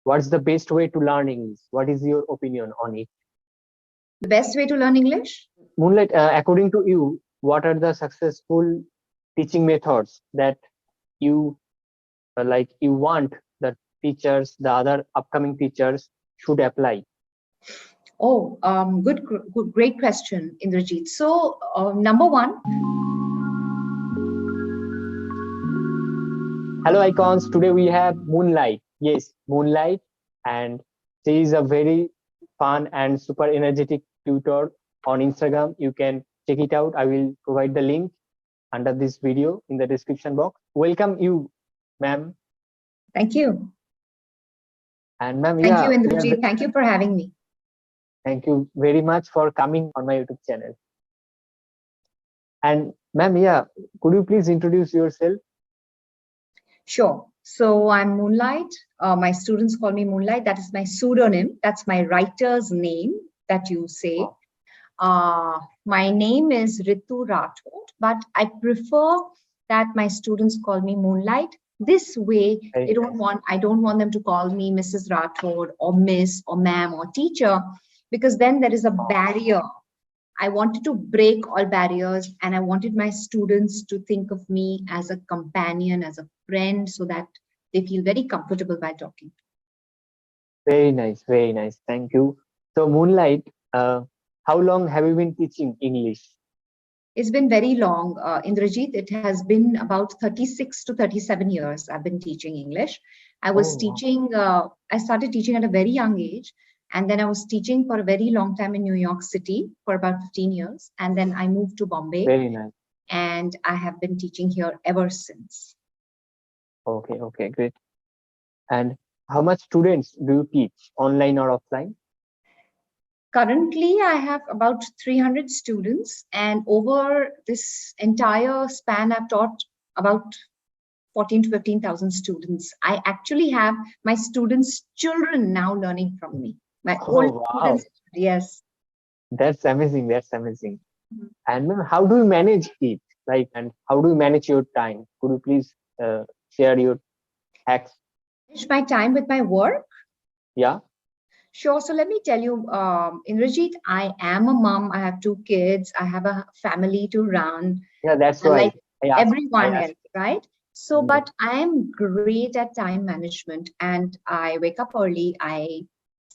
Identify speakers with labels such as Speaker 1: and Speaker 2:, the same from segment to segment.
Speaker 1: what's the best way to learn English? What is your opinion on it?
Speaker 2: The best way to learn English?
Speaker 1: Moonlight, according to you, what are the successful teaching methods that you you want the teachers, the other upcoming teachers should apply?
Speaker 2: Oh, great question, Indrajit. So, number one.
Speaker 1: Hello, icons. Today we have Moonlight. Yes, Moonlight, and she is a very fun and super energetic tutor on Instagram. You can check it out. I will provide the link under this video in the description box. Welcome you, ma'am.
Speaker 2: Thank you.
Speaker 1: And ma'am,
Speaker 2: thank you, Indrajit. Thank you for having me.
Speaker 1: Thank you very much for coming on my YouTube channel. And ma'am, could you please introduce yourself?
Speaker 2: Sure. So I'm Moonlight. My students call me Moonlight. That is my pseudonym. That's my writer's name that you say. My name is Ritu Rathod, but I prefer that my students call me Moonlight. This way, I don't want them to call me Mrs. Rathod or Miss or Ma'am or Teacher, because then there is a barrier. I wanted to break all barriers, and I wanted my students to think of me as a companion, as a friend, so that they feel very comfortable by talking.
Speaker 1: Very nice, very nice. Thank you. So Moonlight, how long have you been teaching English?
Speaker 2: It's been very long, Indrajit. It has been about 36 to 37 years I've been teaching English. I was teaching, I started teaching at a very young age. And then I was teaching for a very long time in New York City for about 15 years. And then I moved to Bombay.
Speaker 1: Very nice.
Speaker 2: And I have been teaching here ever since.
Speaker 1: Okay, great. And how much students do you teach, online or offline?
Speaker 2: Currently, I have about 300 students. And over this entire span, I've taught about 14 to 15,000 students. I actually have my students' children now learning from me. My old students, yes.
Speaker 1: That's amazing. That's amazing. And how do you manage it? And how do you manage your time? Could you please share your hacks?
Speaker 2: Manage my time with my work?
Speaker 1: Yeah.
Speaker 2: Sure. So let me tell you, Indrajit, I am a mom. I have 2 kids. I have a family to run.
Speaker 1: Yeah, that's right.
Speaker 2: Like everyone else, right? So, but I am great at time management, and I wake up early. I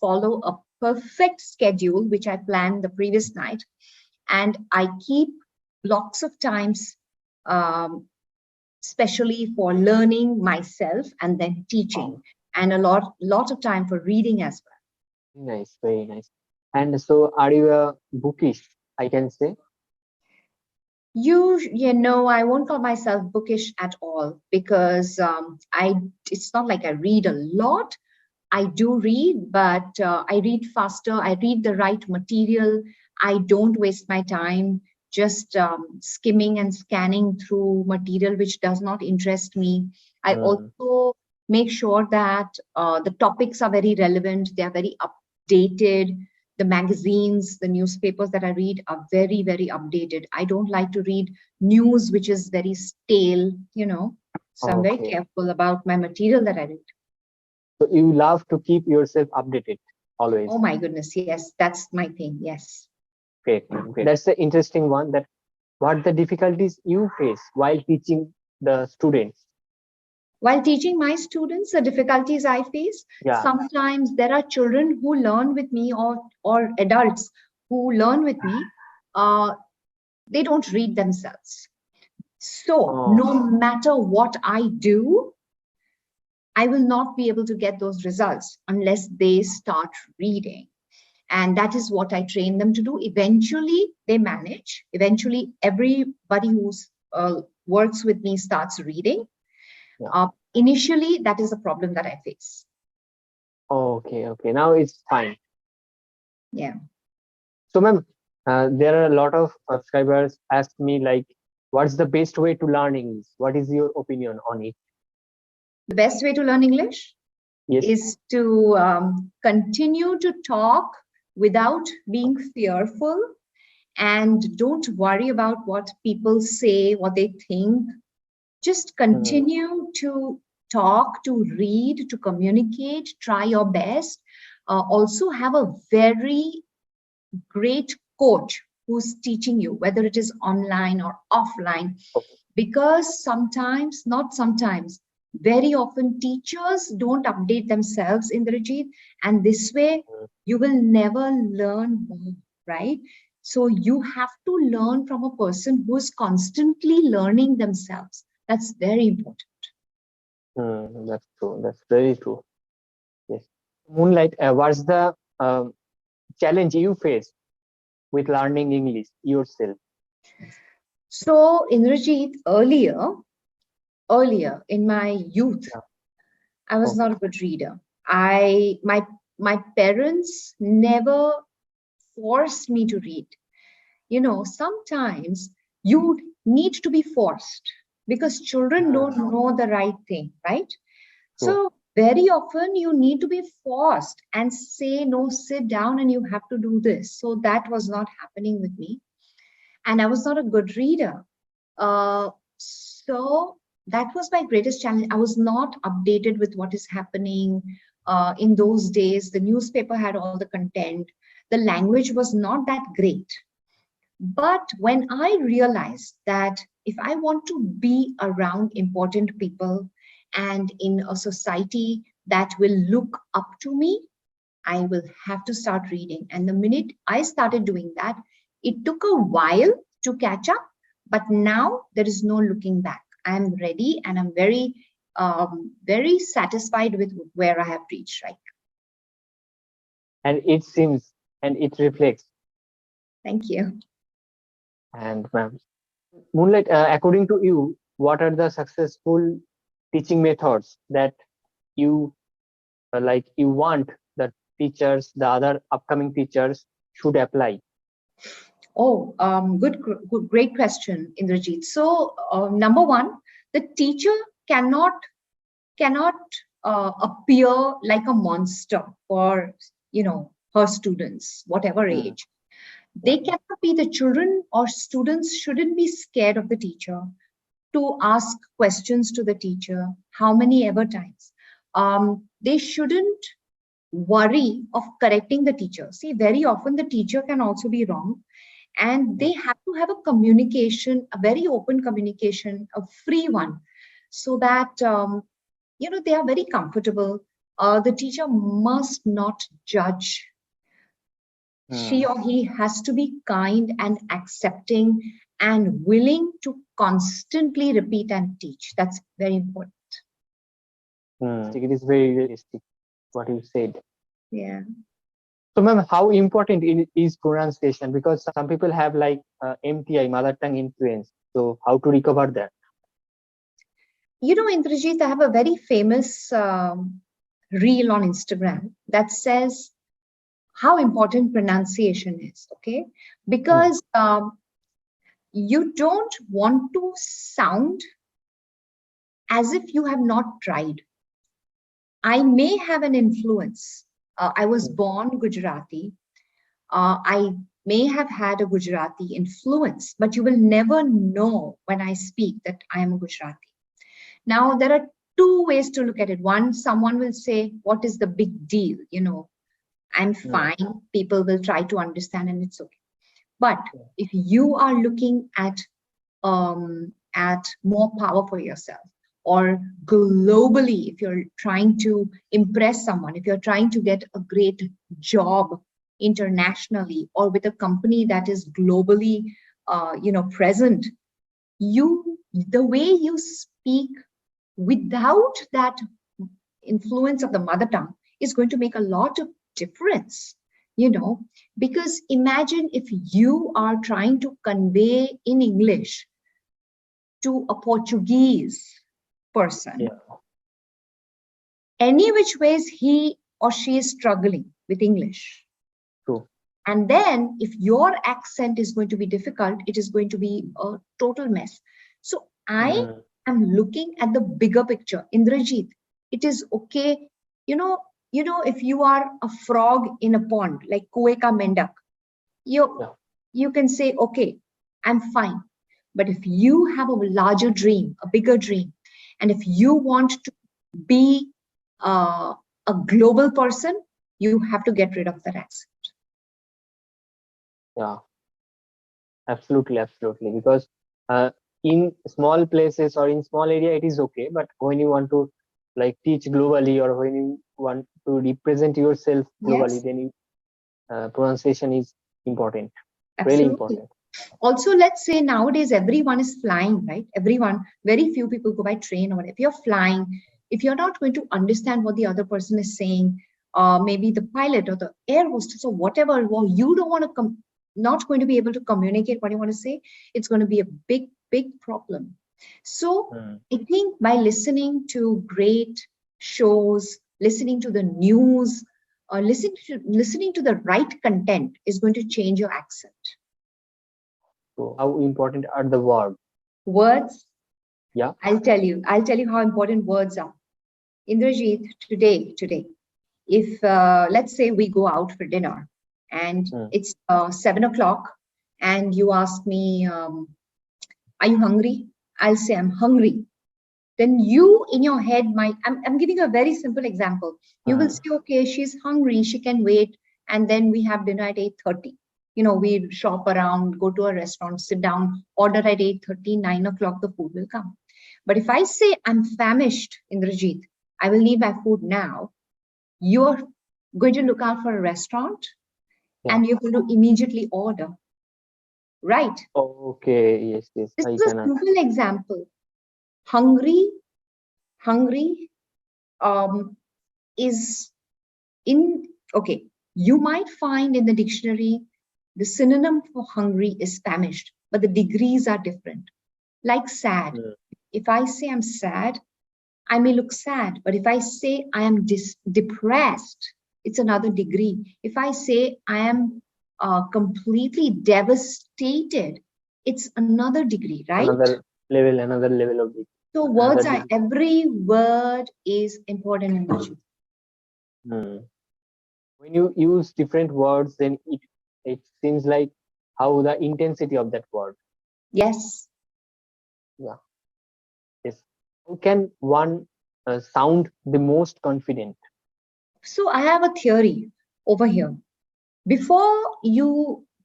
Speaker 2: follow a perfect schedule, which I planned the previous night, and I keep lots of times, especially for learning myself and then teaching, and a lot of time for reading as well.
Speaker 1: Nice, very nice. And so, are you a bookish, I can say?
Speaker 2: I won't call myself bookish at all, because it's not like I read a lot. I do read, but I read faster. I read the right material. I don't waste my time just skimming and scanning through material which does not interest me. I also make sure that the topics are very relevant. They are very updated. The magazines, the newspapers that I read are very, very updated. I don't like to read news which is very stale, So I'm very careful about my material that I read.
Speaker 1: So you love to keep yourself updated always.
Speaker 2: Oh my goodness, yes, that's my thing. Yes.
Speaker 1: Great. That's the interesting one. That what the difficulties you face while teaching the students?
Speaker 2: While teaching my students, the difficulties I face, sometimes there are children who learn with me, or adults who learn with me. They don't read themselves. So no matter what I do, I will not be able to get those results unless they start reading. And that is what I train them to do. Eventually, they manage. Eventually, everybody who works with me starts reading. Initially, that is a problem that I face.
Speaker 1: Okay. Now it's fine.
Speaker 2: Yeah.
Speaker 1: So, ma'am, there are a lot of subscribers ask me what's the best way to learn English? What is your opinion on it?
Speaker 2: The best way to learn English is to continue to talk without being fearful, and don't worry about what people say, what they think. Just continue to talk, to read, to communicate, try your best. Also have a very great coach who's teaching you, whether it is online or offline, because sometimes, not sometimes, very often teachers don't update themselves, Indrajit, and this way you will never learn more, right? So you have to learn from a person who is constantly learning themselves. That's very important.
Speaker 1: That's true. That's very true. Yes. Moonlight, what's the challenge you face with learning English yourself?
Speaker 2: So, Indrajit, earlier in my youth,
Speaker 1: Yeah.
Speaker 2: I was not a good reader. My parents never forced me to read. You know, sometimes you need to be forced because children don't know the right thing, right? So very often you need to be forced and say, no, sit down and you have to do this. So that was not happening with me. And I was not a good reader. So that was my greatest challenge. I was not updated with what is happening. In those days, the newspaper had all the content. The language was not that great. But when I realized that if I want to be around important people and in a society that will look up to me, I will have to start reading. And the minute I started doing that, it took a while to catch up, but now there is no looking back. I'm ready and I'm very satisfied with where I have reached right now.
Speaker 1: And it seems and it reflects.
Speaker 2: Thank you.
Speaker 1: And ma'am, Moonlight, according to you, what are the successful teaching methods that you like you want the teachers, the other upcoming teachers should apply?
Speaker 2: Oh, great question, Indrajit. So, number one, the teacher cannot appear like a monster for her students, whatever age. They cannot be. The children or students shouldn't be scared of the teacher to ask questions to the teacher. How many ever times? They shouldn't worry of correcting the teacher. See, very often the teacher can also be wrong, and they have to have a communication, a very open communication, a free one, so that they are very comfortable. The teacher must not judge. She or he has to be kind and accepting and willing to constantly repeat and teach. That's very important.
Speaker 1: It is very realistic what you said.
Speaker 2: Yeah.
Speaker 1: So, ma'am, how important is pronunciation? Because some people have like MTI, mother tongue influence. So, how to recover that?
Speaker 2: You know, Indrajit, I have a very famous reel on Instagram that says how important pronunciation is. Okay, because you don't want to sound as if you have not tried. I may have an influence. I was born Gujarati. I may have had a Gujarati influence, but you will never know when I speak that I am a Gujarati. Now, there are two ways to look at it. One, someone will say, what is the big deal? I'm fine. People will try to understand and it's okay. But if you are looking at more power for yourself, or globally, if you're trying to impress someone, if you're trying to get a great job internationally or with a company that is globally, present, the way you speak without that influence of the mother tongue is going to make a lot of difference, because imagine if you are trying to convey in English to a Portuguese person, any which ways he or she is struggling with English.
Speaker 1: True.
Speaker 2: And then if your accent is going to be difficult, it is going to be a total mess. So I am looking at the bigger picture. Indrajit, it is okay. If you are a frog in a pond, like Kue ka mendak, you can say, okay, I'm fine. But if you have a larger dream, a bigger dream, and if you want to be a global person, you have to get rid of that accent.
Speaker 1: Yeah, absolutely. Because in small places or in small area, it is okay. But when you want to like teach globally, or when you want to represent yourself globally,
Speaker 2: Yes,
Speaker 1: then pronunciation is important, really
Speaker 2: absolutely.
Speaker 1: important.
Speaker 2: Also, let's say nowadays everyone is flying, right? Everyone, very few people go by train or whatever. If you're flying, if you're not going to understand what the other person is saying, maybe the pilot or the air hostess or whatever, well, you don't want to come, not going to be able to communicate what you want to say, it's going to be a big problem. So
Speaker 1: Hmm.
Speaker 2: I think by listening to great shows, listening to the news, or listening to the right content is going to change your accent.
Speaker 1: So how important are the words?
Speaker 2: Words,
Speaker 1: Yeah.
Speaker 2: I'll tell you how important words are. Indrajit, today, if let's say we go out for dinner and
Speaker 1: Hmm.
Speaker 2: it's 7 o'clock and you ask me, are you hungry? I'll say I'm hungry. Then you in your head might, I'm giving a very simple example. You will
Speaker 1: Hmm.
Speaker 2: say, okay, she's hungry, she can wait. And then we have dinner at 8:30. We shop around, go to a restaurant, sit down, order at 8:30, 9 o'clock, the food will come. But if I say I'm famished, Indrajit, I will need my food now, you're going to look out for a restaurant
Speaker 1: Yeah.
Speaker 2: and you're going to immediately order, right?
Speaker 1: Okay. Yes.
Speaker 2: This
Speaker 1: I
Speaker 2: is
Speaker 1: can
Speaker 2: a
Speaker 1: understand.
Speaker 2: simple example. Hungry um, is in, okay, you might find in the dictionary the synonym for hungry is famished, but the degrees are different. Like sad.
Speaker 1: Hmm.
Speaker 2: If I say I'm sad, I may look sad, but if I say I am depressed, it's another degree. If I say I am completely devastated, it's another degree, right?
Speaker 1: Another level of it.
Speaker 2: So
Speaker 1: Another
Speaker 2: words are,
Speaker 1: degree.
Speaker 2: every word is important in English.
Speaker 1: Hmm. When you use different words, then it seems like how the intensity of that word.
Speaker 2: Yes.
Speaker 1: Yeah. Yes. How can one sound the most confident?
Speaker 2: So I have a theory over here. Before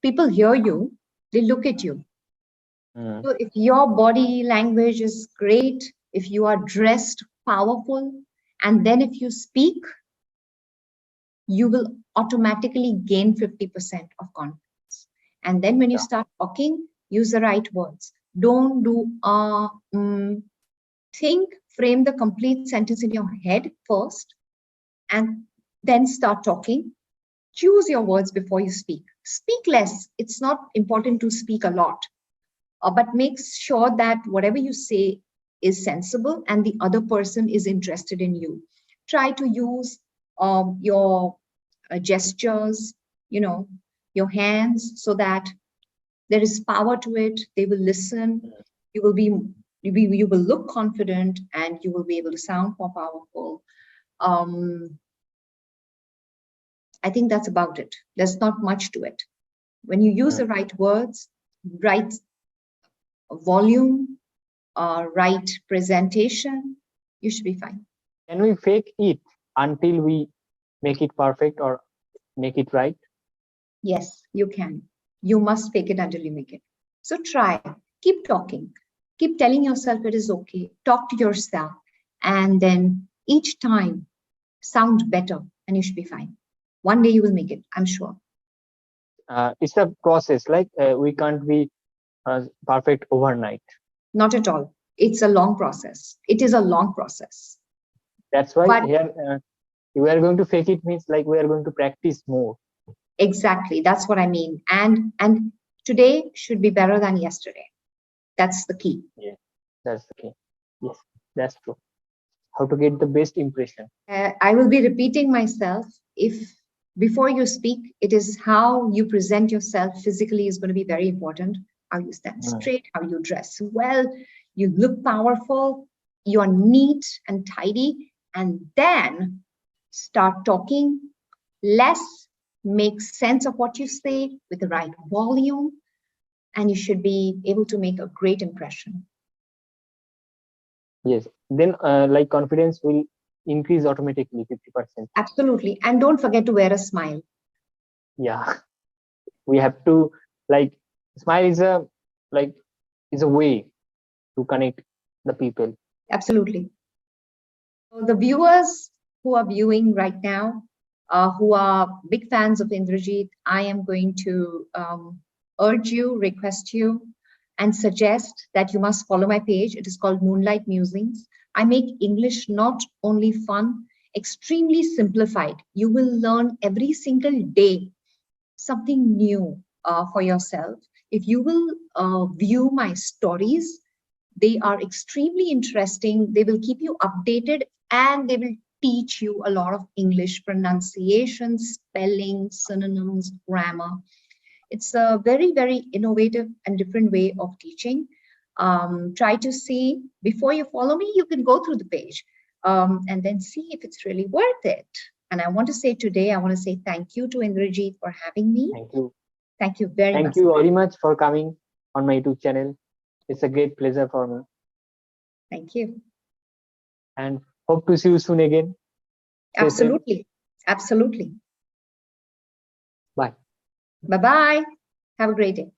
Speaker 2: people hear you, they look at you.
Speaker 1: Hmm.
Speaker 2: So if your body language is great, if you are dressed powerful, and then if you speak, you will automatically gain 50% of confidence. And then when you
Speaker 1: Yeah.
Speaker 2: start talking, use the right words. Don't do think, frame the complete sentence in your head first, and then start talking. Choose your words before you speak. Speak less. It's not important to speak a lot, but make sure that whatever you say is sensible and the other person is interested in you. Try to use your gestures, you know, your hands, so that there is power to it. They will listen. You will be, you will look confident, and you will be able to sound more powerful. Um, I think that's about it. There's not much to it. When you use
Speaker 1: Hmm.
Speaker 2: the right words, right volume, right presentation, you should be fine.
Speaker 1: Can we fake it until we make it perfect or make it right?
Speaker 2: Yes, you can. You must fake it until you make it. So try, keep talking, keep telling yourself it is okay. Talk to yourself, and then each time sound better, and you should be fine. One day you will make it, I'm sure.
Speaker 1: It's a process. Like we can't be perfect overnight.
Speaker 2: Not at all. It's a long process. It is a long process.
Speaker 1: That's why
Speaker 2: But
Speaker 1: here we are going to fake it means like we are going to practice more.
Speaker 2: exactly, that's what I mean. And today should be better than yesterday. That's the key.
Speaker 1: Yeah, that's the key. Yes, that's true. How to get the best impression.
Speaker 2: I will be repeating myself. If before you speak, it is how you present yourself physically is going to be very important. How you stand
Speaker 1: Mm.
Speaker 2: straight, how you dress well, you look powerful, you are neat and tidy, and then start talking less, make sense of what you say with the right volume, and you should be able to make a great impression.
Speaker 1: Yes. Then like confidence will increase automatically 50%.
Speaker 2: Absolutely. And don't forget to wear a smile.
Speaker 1: Yeah, we have to, like, smile is a way to connect the people.
Speaker 2: Absolutely. So the viewers who are viewing right now, who are big fans of Indrajit, I am going to urge you, request you, and suggest that you must follow my page. It is called Moonlight Musings. I make English not only fun, extremely simplified. You will learn every single day something new for yourself. If you will view my stories, they are extremely interesting. They will keep you updated and they will teach you a lot of English pronunciation, spelling, synonyms, grammar. It's a very, very innovative and different way of teaching. Try to see, before you follow me, you can go through the page and then see if it's really worth it. And I want to say today, I want to say thank you to Indrajit for having me.
Speaker 1: Thank you.
Speaker 2: Thank you very much.
Speaker 1: Thank you very much for coming on my YouTube channel. It's a great pleasure for me.
Speaker 2: Thank you.
Speaker 1: And hope to see you soon again.
Speaker 2: Absolutely. Absolutely.
Speaker 1: Bye.
Speaker 2: Bye-bye. Have a great day.